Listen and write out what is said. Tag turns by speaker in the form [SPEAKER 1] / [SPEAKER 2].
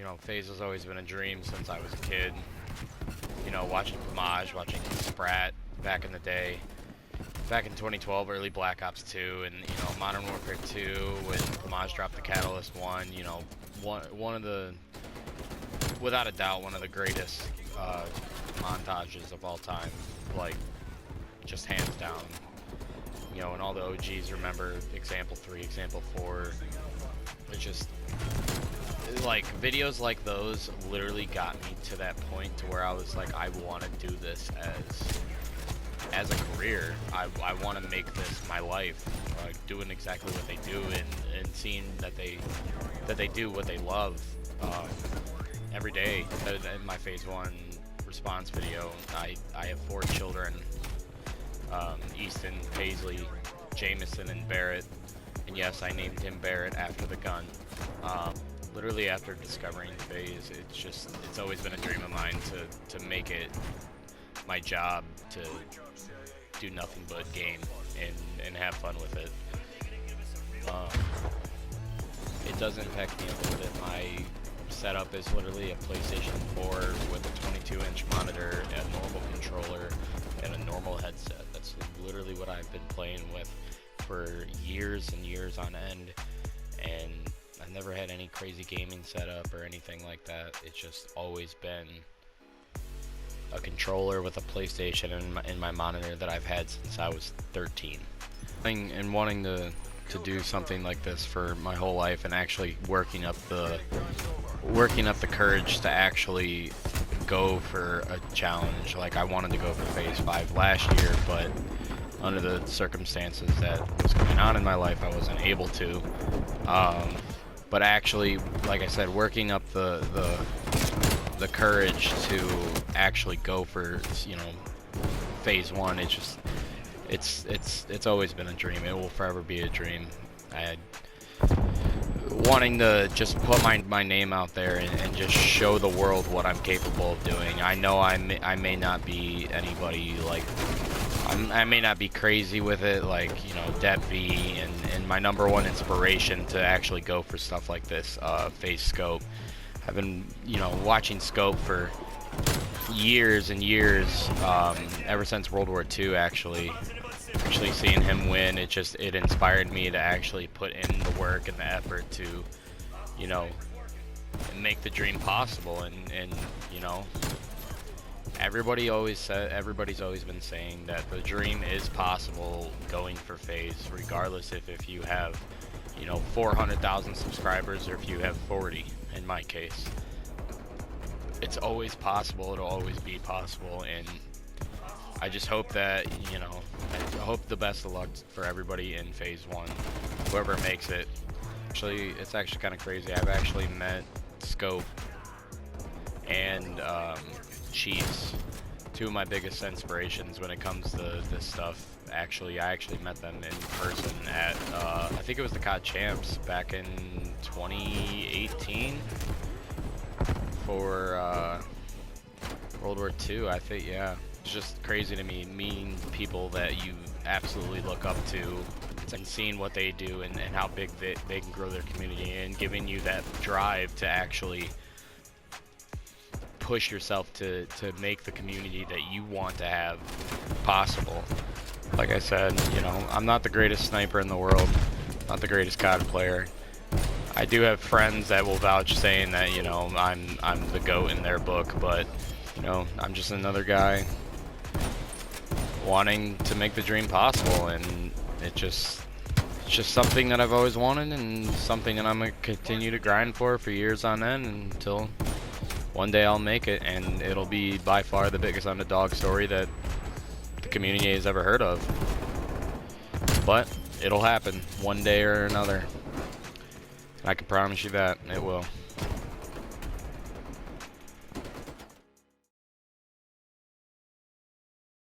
[SPEAKER 1] know, FaZe has always been a dream since I was a kid. You know, watching Pomage, watching Sprat back in the day. Back in 2012, early Black Ops 2, and, you know, Modern Warfare 2, when Pomage dropped the Catalyst 1, you know, one of the, without a doubt, one of the greatest montages of all time, like, just hands down. You know, and all the OGs remember Example 3, Example 4. It's just, like, videos like those literally got me to that point to where I was like, I want to do this as a career. I want to make this my life, doing exactly what they do, and seeing that they do what they love every day. In my Phase 1 response video, I have 4 children, Easton, Paisley, Jameson, and Barrett, and yes, I named him Barrett after the gun. Literally after discovering FaZe, it's always been a dream of mine to make it my job to do nothing but game and have fun with it. It does impact me a little bit. My setup is literally a PlayStation 4 with a 22-inch monitor, a normal controller, and a normal headset. That's literally what I've been playing with for years and years on end, and I've never had any crazy gaming setup or anything like that. It's just always been a controller with a PlayStation in my monitor that I've had since I was 13. And wanting to do something like this for my whole life, and actually working up the courage to actually go for a challenge. Like, I wanted to go for Phase 5 last year, but under the circumstances that was going on in my life, I wasn't able to. But actually, like I said, working up the courage to actually go for, you know, Phase 1, it's always been a dream. It will forever be a dream. Wanting to just put my name out there and just show the world what I'm capable of doing. I know I may not be anybody, like, I may not be crazy with it, like, you know, Dev V, and my #1 inspiration to actually go for stuff like this, FaZe Scope. I've been, you know, watching Scope for years and years, ever since World War II, actually seeing him win, it inspired me to actually put in the work and the effort to, you know, make the dream possible. And you know, everybody's always been saying that the dream is possible going for FaZe, regardless if you have, you know, 400,000 subscribers or if you have 40. In my case, it's always possible. It'll always be possible, and I just hope that, you know, I hope the best of luck for everybody in Phase 1, whoever makes it. Actually, it's actually kind of crazy. I've actually met Scope and Chiefs, 2 of my biggest inspirations when it comes to this stuff. I actually met them in person at, I think it was the COD Champs back in 2018 for World War II, I think, yeah. It's just crazy to me, meeting people that you absolutely look up to and seeing what they do and how big they can grow their community, and giving you that drive to actually push yourself to make the community that you want to have possible. Like I said, you know, I'm not the greatest sniper in the world, not the greatest COD player. I do have friends that will vouch, saying that, you know, I'm the GOAT in their book, but, you know, I'm just another guy wanting to make the dream possible, and it's just something that I've always wanted, and something that I'm gonna continue to grind for years on end until one day I'll make it, and it'll be by far the biggest underdog story that the community has ever heard of. But it'll happen one day or another. I can promise you that it will.